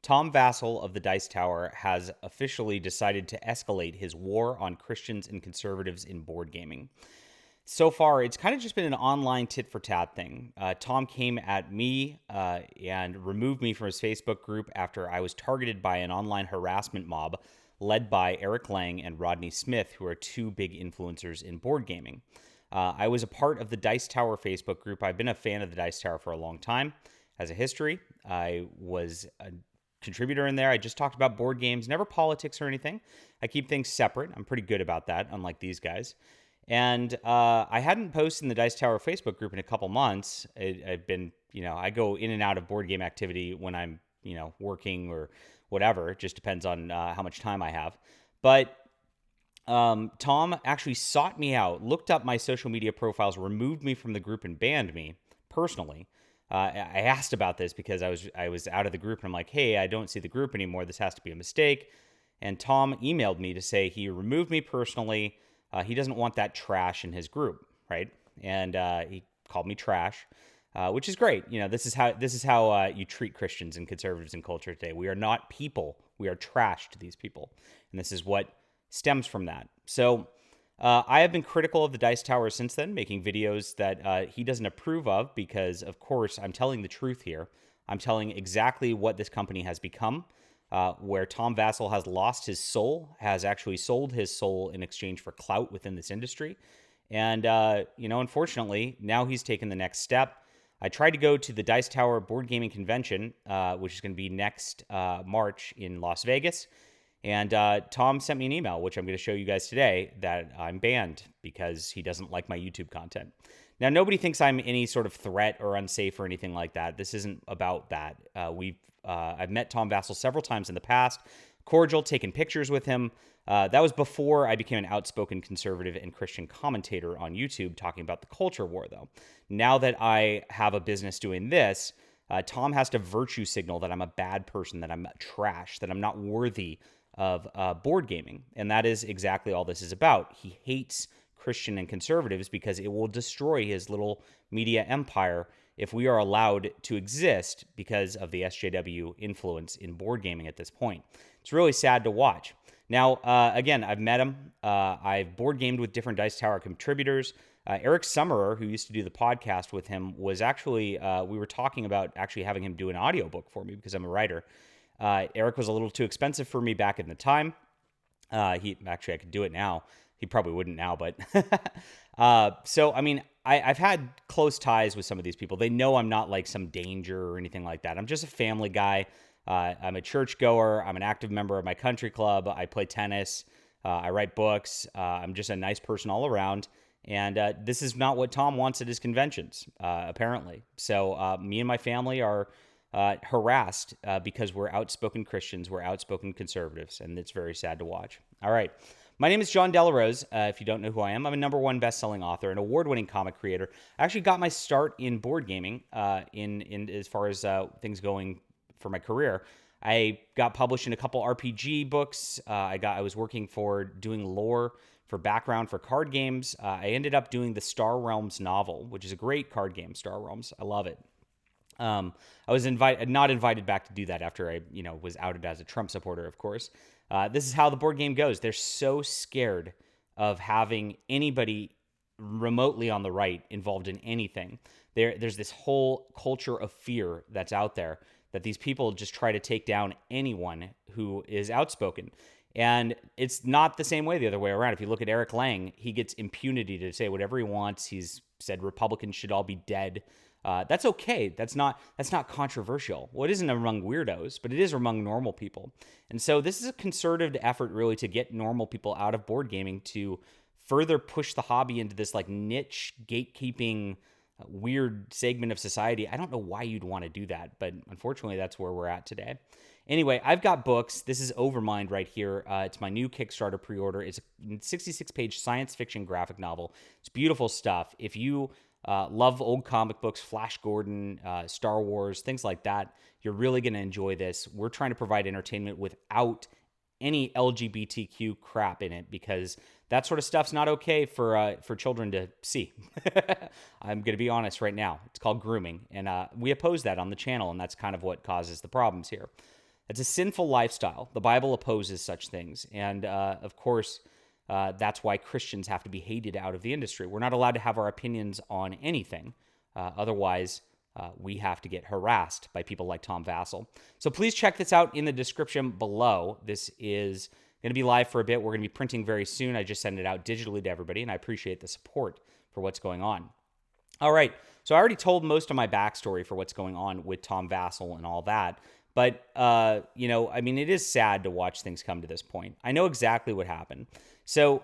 Tom Vassell of the Dice Tower has officially decided to escalate his war on Christians and conservatives in board gaming. So far, it's kind of just been an online tit for tat thing. Tom came at me and removed me from his Facebook group after I was targeted by an online harassment mob led by Eric Lang and Rodney Smith, who are two big influencers in board gaming. I was a part of the Dice Tower Facebook group. I've been a fan of the Dice Tower for a long time. As a history, I was a contributor in there. I just talked about board games, never politics or anything. I keep things separate. I'm pretty good about that, unlike these guys. And I hadn't posted in the Dice Tower Facebook group in a couple months. I've been, I go in and out of board game activity when I'm, working or whatever. It just depends on how much time I have. But Tom actually sought me out, looked up my social media profiles, removed me from the group, and banned me personally. I asked about this because I was out of the group, and I'm like, hey, I don't see the group anymore. This has to be a mistake. And Tom emailed me to say he removed me personally. He doesn't want that trash in his group, right? And he called me trash, which is great. This is how you treat Christians and conservatives in culture today. We are not people. We are trash to these people, and this is what stems from that. So I have been critical of the Dice Tower since then, making videos that he doesn't approve of because, of course, I'm telling the truth here. I'm telling exactly what this company has become. Where Tom Vassell has lost his soul, has actually sold his soul in exchange for clout within this industry. And, unfortunately, now he's taken the next step. I tried to go to the Dice Tower Board Gaming Convention, which is going to be next March in Las Vegas. And Tom sent me an email, which I'm going to show you guys today, that I'm banned because he doesn't like my YouTube content. Now, nobody thinks I'm any sort of threat or unsafe or anything like that. This isn't about that. I've met Tom Vassell several times in the past, cordial, taken pictures with him. That was before I became an outspoken conservative and Christian commentator on YouTube talking about the culture war, though. Now that I have a business doing this, Tom has to virtue signal that I'm a bad person, that I'm trash, that I'm not worthy of board gaming. And that is exactly all this is about. He hates Christian and conservatives because it will destroy his little media empire if we are allowed to exist because of the SJW influence in board gaming at this point. It's really sad to watch. Now, again, I've met him. I've board gamed with different Dice Tower contributors. Eric Summerer, who used to do the podcast with him, was actually, we were talking about actually having him do an audiobook for me because I'm a writer. Eric was a little too expensive for me back in the time. I could do it now. He probably wouldn't now, but so, I mean, I've had close ties with some of these people. They know I'm not like some danger or anything like that. I'm just a family guy. I'm a churchgoer. I'm an active member of my country club. I play tennis. I write books. I'm just a nice person all around. And this is not what Tom wants at his conventions, apparently. So me and my family are harassed because we're outspoken Christians, we're outspoken conservatives, and it's very sad to watch. All right. My name is John Delarose. If you don't know who I am, I'm a #1 best-selling author, an award-winning comic creator. I actually got my start in board gaming in as far as things going for my career. I got published in a couple RPG books. I was working for doing lore for background for card games. I ended up doing the Star Realms novel, which is a great card game, Star Realms. I love it. I was not invited back to do that after I, was outed as a Trump supporter, of course. This is how the board game goes. They're so scared of having anybody remotely on the right involved in anything. There's this whole culture of fear that's out there that these people just try to take down anyone who is outspoken. And it's not the same way the other way around. If you look at Eric Lang, he gets impunity to say whatever he wants. He's said Republicans should all be dead. That's okay. That's not controversial. Well, it isn't among weirdos, but it is among normal people. And so this is a concerted effort really to get normal people out of board gaming to further push the hobby into this like niche gatekeeping weird segment of society. I don't know why you'd want to do that, but unfortunately that's where we're at today. Anyway, I've got books. This is Overmind right here. It's my new Kickstarter pre-order. It's a 66-page science fiction graphic novel. It's beautiful stuff. If you love old comic books, Flash Gordon, Star Wars, things like that, you're really going to enjoy this. We're trying to provide entertainment without any LGBTQ crap in it because that sort of stuff's not okay for children to see. I'm going to be honest right now. It's called grooming, and we oppose that on the channel, and that's kind of what causes the problems here. It's a sinful lifestyle. The Bible opposes such things. And of course, that's why Christians have to be hated out of the industry. We're not allowed to have our opinions on anything. Otherwise, we have to get harassed by people like Tom Vassell. So please check this out in the description below. This is going to be live for a bit. We're going to be printing very soon. I just sent it out digitally to everybody, and I appreciate the support for what's going on. All right, so I already told most of my backstory for what's going on with Tom Vassell and all that. But, it is sad to watch things come to this point. I know exactly what happened. So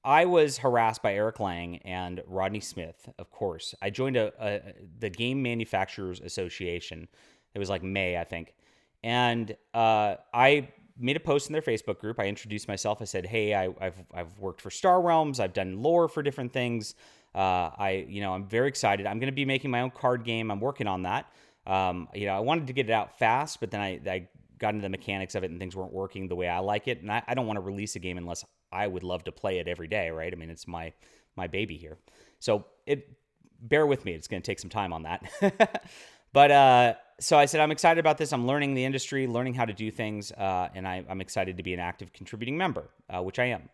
I was harassed by Eric Lang and Rodney Smith, of course. I joined the Game Manufacturers Association. It was like May, I think. And I made a post in their Facebook group. I introduced myself. I said, hey, I've worked for Star Realms. I've done lore for different things. I'm very excited. I'm going to be making my own card game. I'm working on that. I wanted to get it out fast, but then I got into the mechanics of it and things weren't working the way I like it. And I don't want to release a game unless I would love to play it every day, right? I mean, it's my baby here. So bear with me. It's going to take some time on that. But so I said, I'm excited about this. I'm learning the industry, learning how to do things. And I'm excited to be an active contributing member, which I am.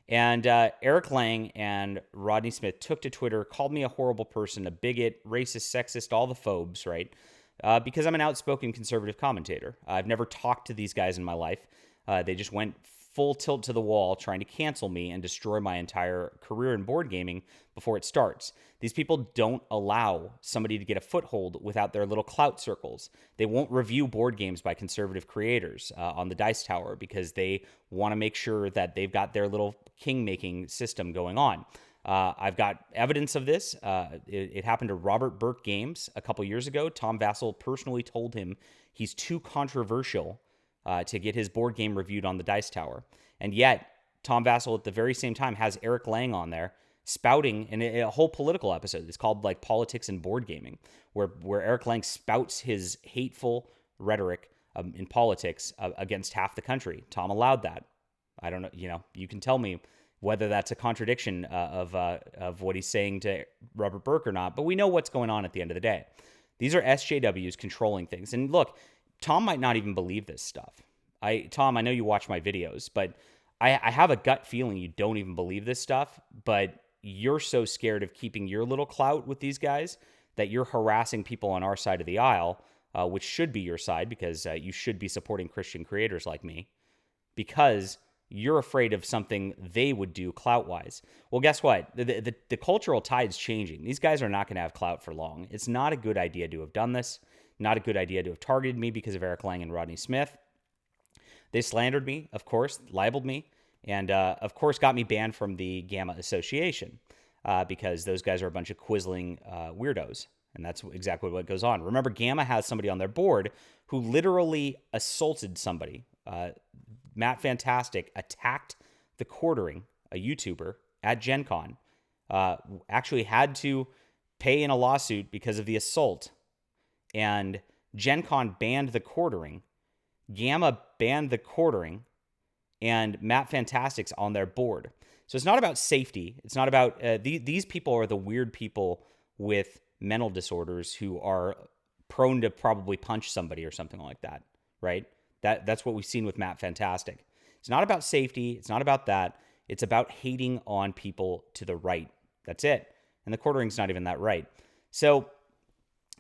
And Eric Lang and Rodney Smith took to Twitter, called me a horrible person, a bigot, racist, sexist, all the phobes, right? Because I'm an outspoken conservative commentator. I've never talked to these guys in my life. They just went full tilt to the wall trying to cancel me and destroy my entire career in board gaming before it starts. These people don't allow somebody to get a foothold without their little clout circles. They won't review board games by conservative creators on the Dice Tower because they want to make sure that they've got their little king-making system going on. I've got evidence of this. It happened to Robert Burke Games a couple years ago. Tom Vassell personally told him he's too controversial to get his board game reviewed on the Dice Tower. And yet, Tom Vassell at the very same time has Eric Lang on there spouting in a whole political episode. It's called like Politics and Board Gaming, where Eric Lang spouts his hateful rhetoric in politics against half the country. Tom allowed that. I don't know, you can tell me whether that's a contradiction of what he's saying to Robert Burke or not, but we know what's going on at the end of the day. These are SJWs controlling things. And look, Tom might not even believe this stuff. Tom, I know you watch my videos, but I have a gut feeling you don't even believe this stuff, but you're so scared of keeping your little clout with these guys that you're harassing people on our side of the aisle, which should be your side because you should be supporting Christian creators like me, because you're afraid of something they would do clout-wise. Well, guess what? The cultural tide's changing. These guys are not going to have clout for long. It's not a good idea to have done this. Not a good idea to have targeted me because of Eric Lang and Rodney Smith. They slandered me, of course, libeled me, and of course got me banned from the Gamma Association because those guys are a bunch of quizzling weirdos. And that's exactly what goes on. Remember, Gamma has somebody on their board who literally assaulted somebody. Matt Fantastic attacked the Quartering, a YouTuber, at Gen Con. Actually had to pay in a lawsuit because of the assault. And Gen Con banned the Quartering. Gamma banned the Quartering. And Matt Fantastic's on their board. So it's not about safety. It's not about... these people are the weird people with mental disorders who are prone to probably punch somebody or something like that, right? That's what we've seen with Matt Fantastic. It's not about safety. It's not about that. It's about hating on people to the right. That's it. And the Quartering's not even that right. So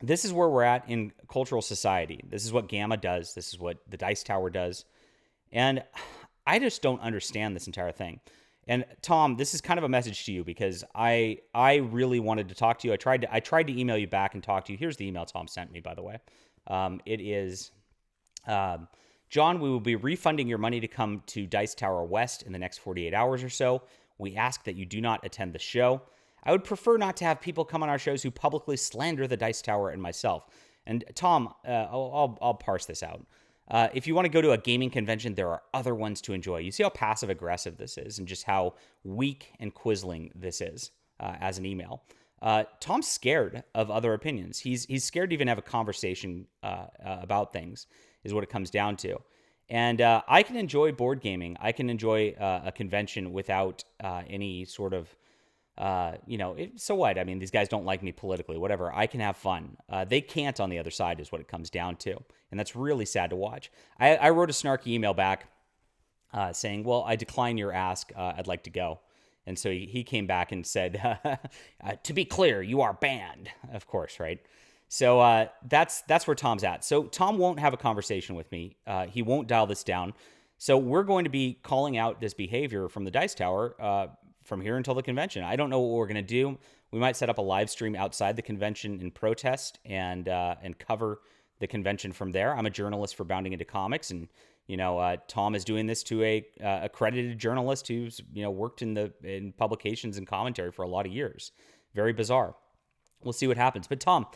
this is where we're at in cultural society. This is what Gamma does. This is what the Dice Tower does. And I just don't understand this entire thing. And Tom, this is kind of a message to you because I really wanted to talk to you. I tried to email you back and talk to you. Here's the email Tom sent me, by the way. It is... John, we will be refunding your money to come to Dice Tower West in the next 48 hours or so. We ask that you do not attend the show. I would prefer not to have people come on our shows who publicly slander the Dice Tower and myself. And Tom, I'll parse this out. If you want to go to a gaming convention, there are other ones to enjoy. You see how passive-aggressive this is and just how weak and quizzling this is as an email. Tom's scared of other opinions. He's scared to even have a conversation about things, is what it comes down to. And I can enjoy board gaming. I can enjoy a convention without any sort of So what? I mean, these guys don't like me politically, whatever. I can have fun. They can't on the other side is what it comes down to. And that's really sad to watch. I wrote a snarky email back saying, well, I decline your ask. I'd like to go. And so he came back and said, to be clear, you are banned, of course, right? So that's where Tom's at. So Tom won't have a conversation with me. He won't dial this down. So we're going to be calling out this behavior from the Dice Tower from here until the convention. I don't know what we're going to do. We might set up a live stream outside the convention in protest and cover the convention from there. I'm a journalist for Bounding Into Comics, and Tom is doing this to a accredited journalist who's worked in publications and commentary for a lot of years. Very bizarre. We'll see what happens. But Tom,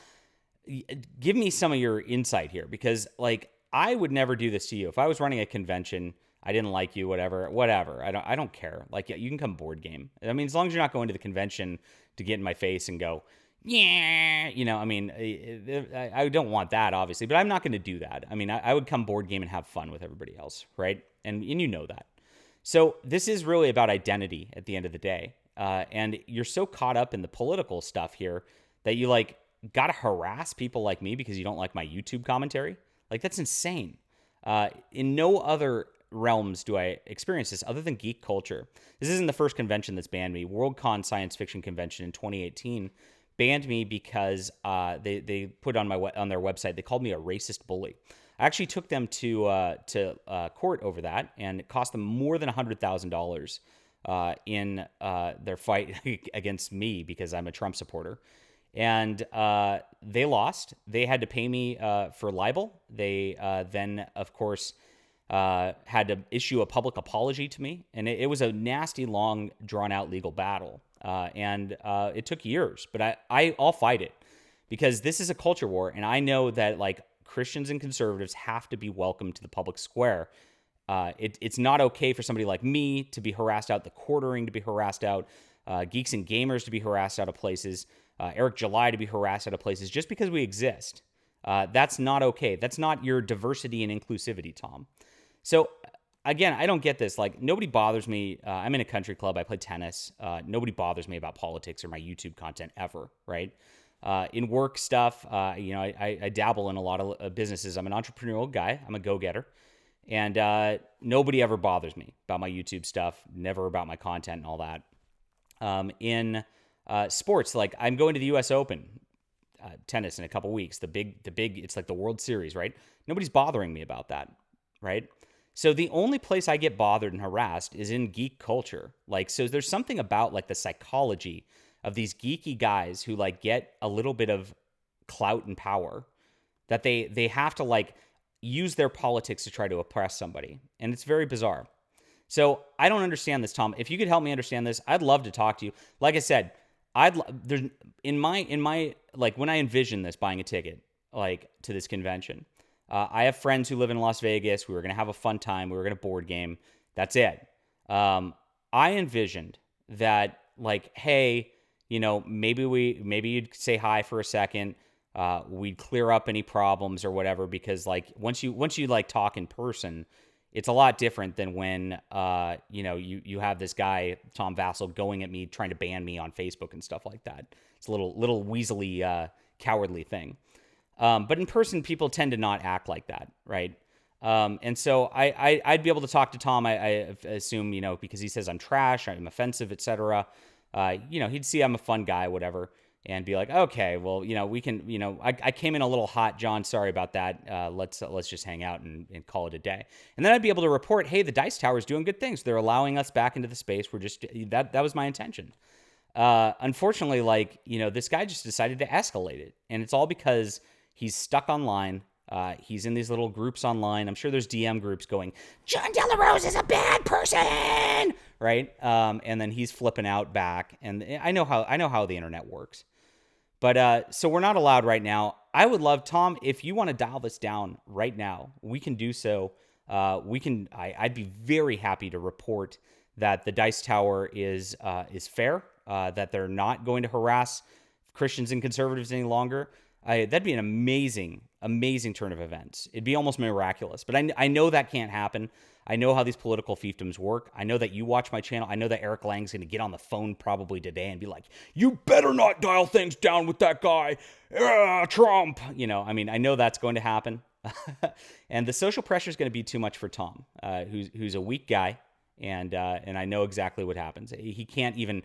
give me some of your insight here, because I would never do this to you. If I was running a convention, I didn't like you, whatever. I don't care. You can come board game. I mean, as long as you're not going to the convention to get in my face and go, yeah, I don't want that, obviously, but I'm not going to do that. I mean, I would come board game and have fun with everybody else, right? And you know that. So this is really about identity at the end of the day. And you're so caught up in the political stuff here that you got to harass people like me because you don't like my YouTube commentary. That's insane. In no other realms do I experience this other than geek culture. This isn't the first convention that's banned me. Worldcon Science Fiction Convention in 2018 banned me because they put on their website, they called me a racist bully. I actually took them to court over that, and it cost them more than $100,000 in their fight against me because I'm a Trump supporter. And they lost. They had to pay me for libel. They then, of course, had to issue a public apology to me. And it was a nasty, long, drawn-out legal battle. And it took years. But I'll fight it because this is a culture war. And I know that, Christians and conservatives have to be welcomed to the public square. It's not okay for somebody like me to be harassed out, the quartering to be harassed out, geeks and gamers to be harassed out of places, Eric July to be harassed out of places just because we exist. That's not okay. That's not your diversity and inclusivity, Tom. So again, I don't get this. Nobody bothers me. I'm in a country club. I play tennis. Nobody bothers me about politics or my YouTube content ever, right? In work stuff, I dabble in a lot of businesses. I'm an entrepreneurial guy. I'm a go-getter. And nobody ever bothers me about my YouTube stuff, never about my content and all that. In sports, I'm going to the U.S. Open tennis in a couple weeks. The big, it's like the World Series, right? Nobody's bothering me about that, right? So the only place I get bothered and harassed is in geek culture. So there's something about the psychology of these geeky guys who get a little bit of clout and power that they have to use their politics to try to oppress somebody. And it's very bizarre. So I don't understand this, Tom. If you could help me understand this, I'd love to talk to you. Like I said, there's in my when I envision this, buying a ticket to this convention, I have friends who live in Las Vegas. We were going to have a fun time. We were going to board game. That's it. I envisioned that hey, maybe you'd say hi for a second. We'd clear up any problems or whatever, because once you talk in person, it's a lot different than when you have this guy Tom Vassell going at me trying to ban me on Facebook and stuff like that. It's a little weaselly, cowardly thing. But in person, people tend to not act like that, right? And so I'd be able to talk to Tom. I assume because he says I'm trash, I'm offensive, etc. He'd see I'm a fun guy, whatever, and be like, okay, well, we can, I came in a little hot, John. Sorry about that. Let's just hang out and call it a day. And then I'd be able to report, hey, the Dice Tower is doing good things. They're allowing us back into the space. That was my intention. Unfortunately, this guy just decided to escalate it, and it's all because he's stuck online. He's in these little groups online. I'm sure there's DM groups going, John De La Rose is a bad person, right? And then he's flipping out back. And I know how the internet works. But so we're not allowed right now. I would love, Tom, if you want to dial this down right now, we can do so. I'd be very happy to report that the Dice Tower is fair, that they're not going to harass Christians and conservatives any longer. That'd be an amazing, amazing turn of events. It'd be almost miraculous. But I know that can't happen. I know how these political fiefdoms work. I know that you watch my channel. I know that Eric Lang's going to get on the phone probably today and be like, you better not dial things down with that guy, Trump. I mean, I know that's going to happen. And the social pressure is going to be too much for Tom, who's a weak guy. And I know exactly what happens. He can't even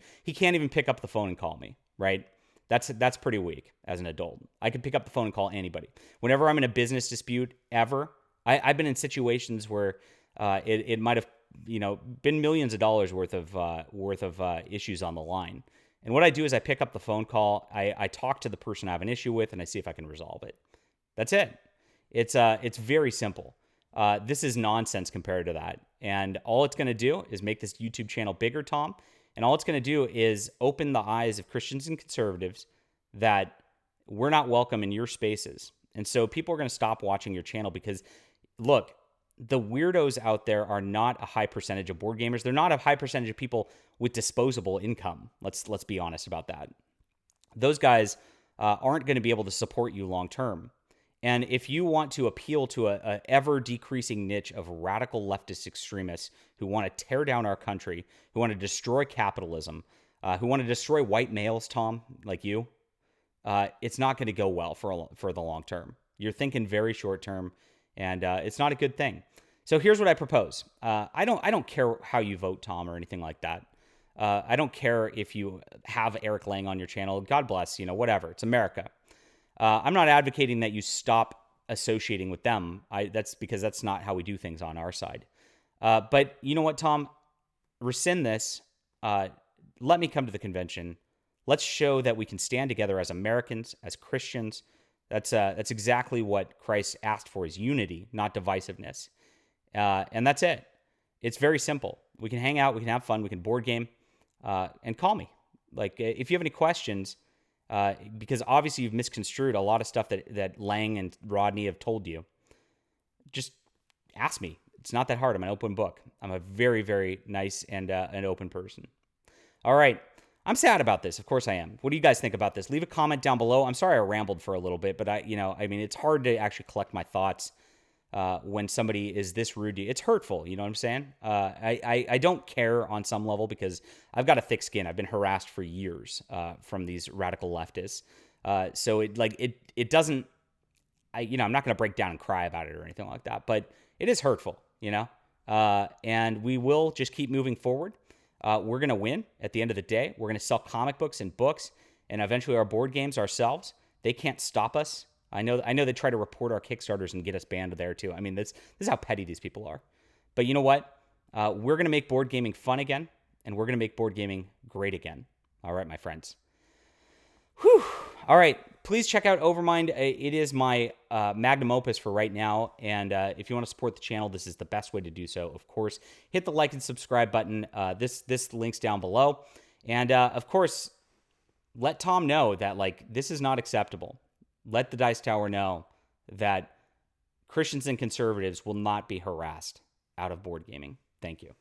pick up the phone and call me, right? That's pretty weak as an adult. I can pick up the phone and call anybody. Whenever I'm in a business dispute ever, I've been in situations where it might have been millions of dollars worth of issues on the line. And what I do is I pick up the phone call, I talk to the person I have an issue with, and I see if I can resolve it. That's it. It's very simple. This is nonsense compared to that. And all it's going to do is make this YouTube channel bigger, Tom. And all it's going to do is open the eyes of Christians and conservatives that we're not welcome in your spaces. And so people are going to stop watching your channel because, look, the weirdos out there are not a high percentage of board gamers. They're not a high percentage of people with disposable income. Let's be honest about that. Those guys aren't going to be able to support you long term. And if you want to appeal to a ever-decreasing niche of radical leftist extremists who want to tear down our country, who want to destroy capitalism, who want to destroy white males, Tom, like you, it's not going to go well for the long term. You're thinking very short term, and it's not a good thing. So here's what I propose. I don't care how you vote, Tom, or anything like that. I don't care if you have Eric Lang on your channel. God bless, whatever. It's America. I'm not advocating that you stop associating with them. That's because that's not how we do things on our side. But you know what, Tom? Rescind this. Let me come to the convention. Let's show that we can stand together as Americans, as Christians. That's exactly what Christ asked for, is unity, not divisiveness. And that's it. It's very simple. We can hang out, we can have fun, we can board game, and call me. Like, if you have any questions, because obviously you've misconstrued a lot of stuff that Lang and Rodney have told you, just ask me. It's not that hard. I'm an open book. I'm a very, very nice and an open person. All right. I'm sad about this. Of course I am. What do you guys think about this? Leave a comment down below. I'm sorry I rambled for a little bit, but it's hard to actually collect my thoughts when somebody is this rude to you. It's hurtful. You know what I'm saying? I don't care on some level because I've got a thick skin. I've been harassed for years from these radical leftists. So it doesn't, I'm not going to break down and cry about it or anything like that, but it is hurtful, and we will just keep moving forward. We're going to win at the end of the day. We're going to sell comic books and books and eventually our board games ourselves. They can't stop us. I know they try to report our Kickstarters and get us banned there too. I mean, this is how petty these people are. But you know what? We're going to make board gaming fun again, and we're going to make board gaming great again. All right, my friends. Whew. All right. Please check out Overmind. It is my magnum opus for right now. And if you want to support the channel, this is the best way to do so. Of course, hit the like and subscribe button. This link's down below. And of course, let Tom know that this is not acceptable. Let the Dice Tower know that Christians and conservatives will not be harassed out of board gaming. Thank you.